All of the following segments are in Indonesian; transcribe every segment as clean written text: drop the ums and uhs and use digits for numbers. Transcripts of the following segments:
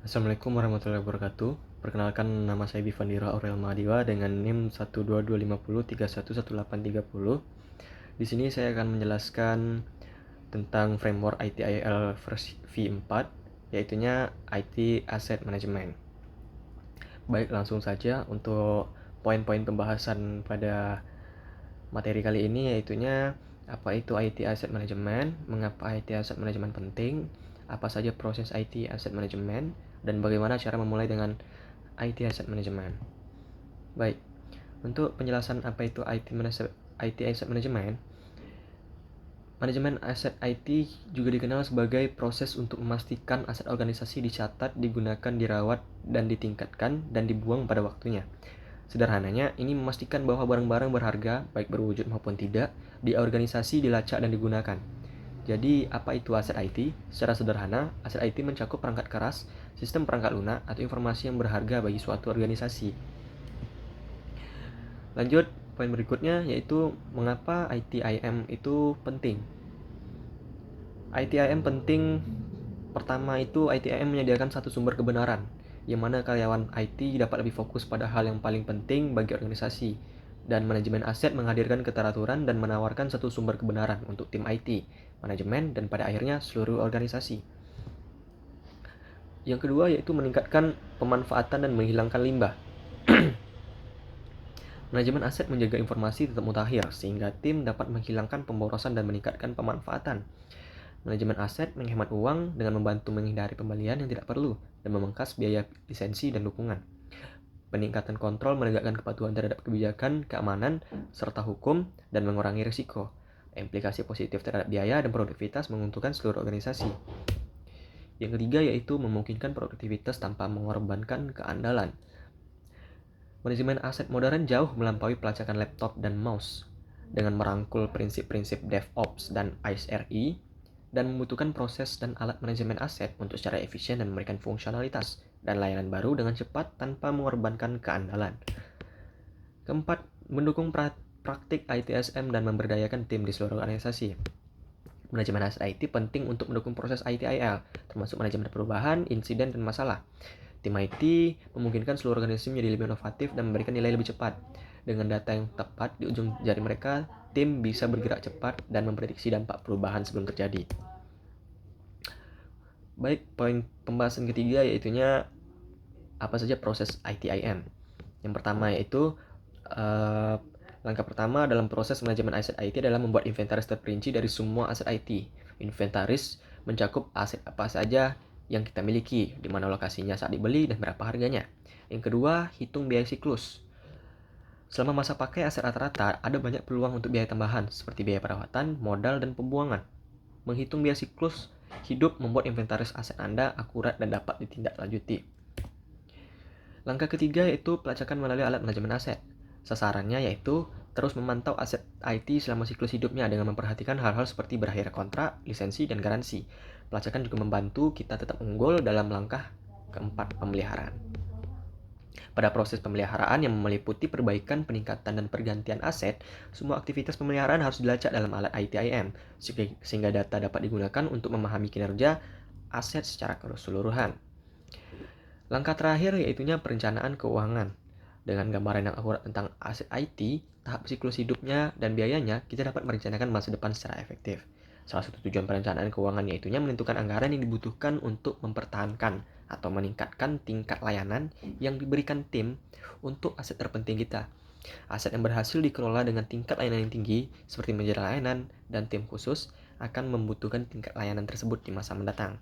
Assalamualaikum warahmatullahi wabarakatuh. Perkenalkan, nama saya Bivandira Aurel Madiwa dengan NIM 12250311830. Di sini saya akan menjelaskan tentang framework ITIL versi V4, yaitunya IT Asset Management. Baik, langsung saja untuk poin-poin pembahasan pada materi kali ini, yaitunya apa itu IT Asset Management, mengapa IT Asset Management penting, apa saja proses IT Asset Management, dan bagaimana cara memulai dengan IT Asset Management. Baik, untuk penjelasan apa itu IT Asset Management, manajemen aset IT juga dikenal sebagai proses untuk memastikan aset organisasi dicatat, digunakan, dirawat, dan ditingkatkan, dan dibuang pada waktunya. Sederhananya, ini memastikan bahwa barang-barang berharga, baik berwujud maupun tidak, di organisasi dilacak dan digunakan. Jadi, apa itu aset IT? Secara sederhana, aset IT mencakup perangkat keras, sistem perangkat lunak, atau informasi yang berharga bagi suatu organisasi. Lanjut, poin berikutnya yaitu mengapa ITIM itu penting. ITIM penting, pertama itu ITIM menyediakan satu sumber kebenaran, yang mana karyawan IT dapat lebih fokus pada hal yang paling penting bagi organisasi, dan manajemen aset menghadirkan keteraturan dan menawarkan satu sumber kebenaran untuk tim IT, manajemen, dan pada akhirnya seluruh organisasi. Yang kedua yaitu meningkatkan pemanfaatan dan menghilangkan limbah. Manajemen aset menjaga informasi tetap mutakhir, sehingga tim dapat menghilangkan pemborosan dan meningkatkan pemanfaatan. Manajemen aset menghemat uang dengan membantu menghindari pembelian yang tidak perlu dan memangkas biaya lisensi dan dukungan. Peningkatan kontrol menegakkan kepatuhan terhadap kebijakan, keamanan, serta hukum, dan mengurangi risiko. Implikasi positif terhadap biaya dan produktivitas menguntungkan seluruh organisasi. Yang ketiga yaitu memungkinkan produktivitas tanpa mengorbankan keandalan. Manajemen aset modern jauh melampaui pelacakan laptop dan mouse dengan merangkul prinsip-prinsip DevOps dan ISRI dan membutuhkan proses dan alat manajemen aset untuk secara efisien dan memberikan fungsionalitas dan layanan baru dengan cepat tanpa mengorbankan keandalan. Keempat, mendukung praktik ITSM dan memberdayakan tim di seluruh organisasi. Manajemen aset IT penting untuk mendukung proses ITIL, termasuk manajemen perubahan, insiden, dan masalah. Tim IT memungkinkan seluruh organisasi menjadi lebih inovatif dan memberikan nilai lebih cepat. Dengan data yang tepat di ujung jari mereka, tim bisa bergerak cepat dan memprediksi dampak perubahan sebelum terjadi. Baik, poin pembahasan ketiga yaitunya apa saja proses ITIM. Yang pertama yaitu langkah pertama dalam proses manajemen aset IT adalah membuat inventaris terperinci dari semua aset IT. Inventaris mencakup aset apa saja yang kita miliki, di mana lokasinya saat dibeli dan berapa harganya. Yang kedua, hitung biaya siklus. Selama masa pakai aset rata-rata, ada banyak peluang untuk biaya tambahan, seperti biaya perawatan, modal, dan pembuangan. Menghitung biaya siklus hidup membuat inventaris aset Anda akurat dan dapat ditindaklanjuti. Langkah ketiga yaitu pelacakan melalui alat manajemen aset. Sasarannya yaitu terus memantau aset IT selama siklus hidupnya dengan memperhatikan hal-hal seperti berakhir kontrak, lisensi, dan garansi. Pelacakan juga membantu kita tetap unggul dalam langkah keempat, pemeliharaan. Pada proses pemeliharaan yang meliputi perbaikan, peningkatan, dan pergantian aset, semua aktivitas pemeliharaan harus dilacak dalam alat ITIM, sehingga data dapat digunakan untuk memahami kinerja aset secara keseluruhan. Langkah terakhir yaitunya perencanaan keuangan. Dengan gambaran yang akurat tentang aset IT, tahap siklus hidupnya, dan biayanya, kita dapat merencanakan masa depan secara efektif. Salah satu tujuan perencanaan keuangan yaitunya menentukan anggaran yang dibutuhkan untuk mempertahankan atau meningkatkan tingkat layanan yang diberikan tim untuk aset terpenting kita. Aset yang berhasil dikelola dengan tingkat layanan yang tinggi, seperti manajer layanan dan tim khusus, akan membutuhkan tingkat layanan tersebut di masa mendatang.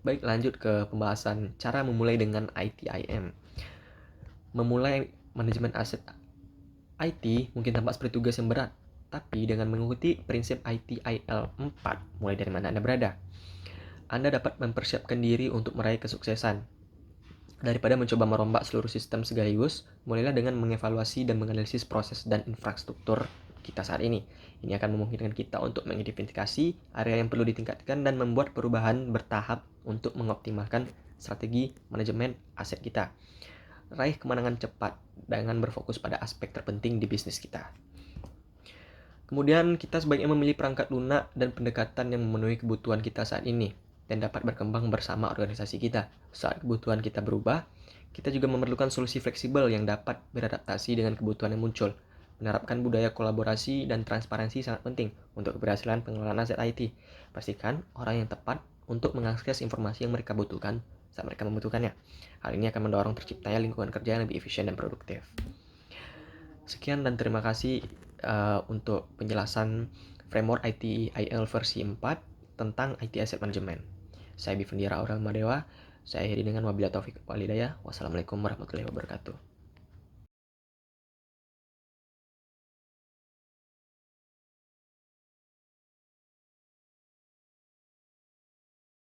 Baik, lanjut ke pembahasan cara memulai dengan ITIM. Memulai manajemen aset IT mungkin tampak seperti tugas yang berat, tapi dengan mengikuti prinsip ITIL 4, mulai dari mana Anda berada, Anda dapat mempersiapkan diri untuk meraih kesuksesan. Daripada mencoba merombak seluruh sistem sekaligus, mulailah dengan mengevaluasi dan menganalisis proses dan infrastruktur kita saat ini. Ini akan memungkinkan kita untuk mengidentifikasi area yang perlu ditingkatkan dan membuat perubahan bertahap untuk mengoptimalkan strategi manajemen aset kita. Raih kemenangan cepat dengan berfokus pada aspek terpenting di bisnis kita. Kemudian kita sebaiknya memilih perangkat lunak dan pendekatan yang memenuhi kebutuhan kita saat ini. dan dapat berkembang bersama organisasi kita. Saat kebutuhan kita berubah, kita juga memerlukan solusi fleksibel yang dapat beradaptasi dengan kebutuhan yang muncul. Menerapkan budaya kolaborasi dan transparansi sangat penting untuk keberhasilan pengelolaan aset IT. Pastikan orang yang tepat untuk mengakses informasi yang mereka butuhkan saat mereka membutuhkannya. Hal ini akan mendorong terciptanya lingkungan kerja yang lebih efisien dan produktif. Sekian dan terima kasih untuk penjelasan framework ITIL versi 4 tentang IT Asset Management. Saya Bivendira Aurel Madewa. Saya akhiri dengan wabillahi taufiq wal hidayah. Wassalamualaikum warahmatullahi wabarakatuh.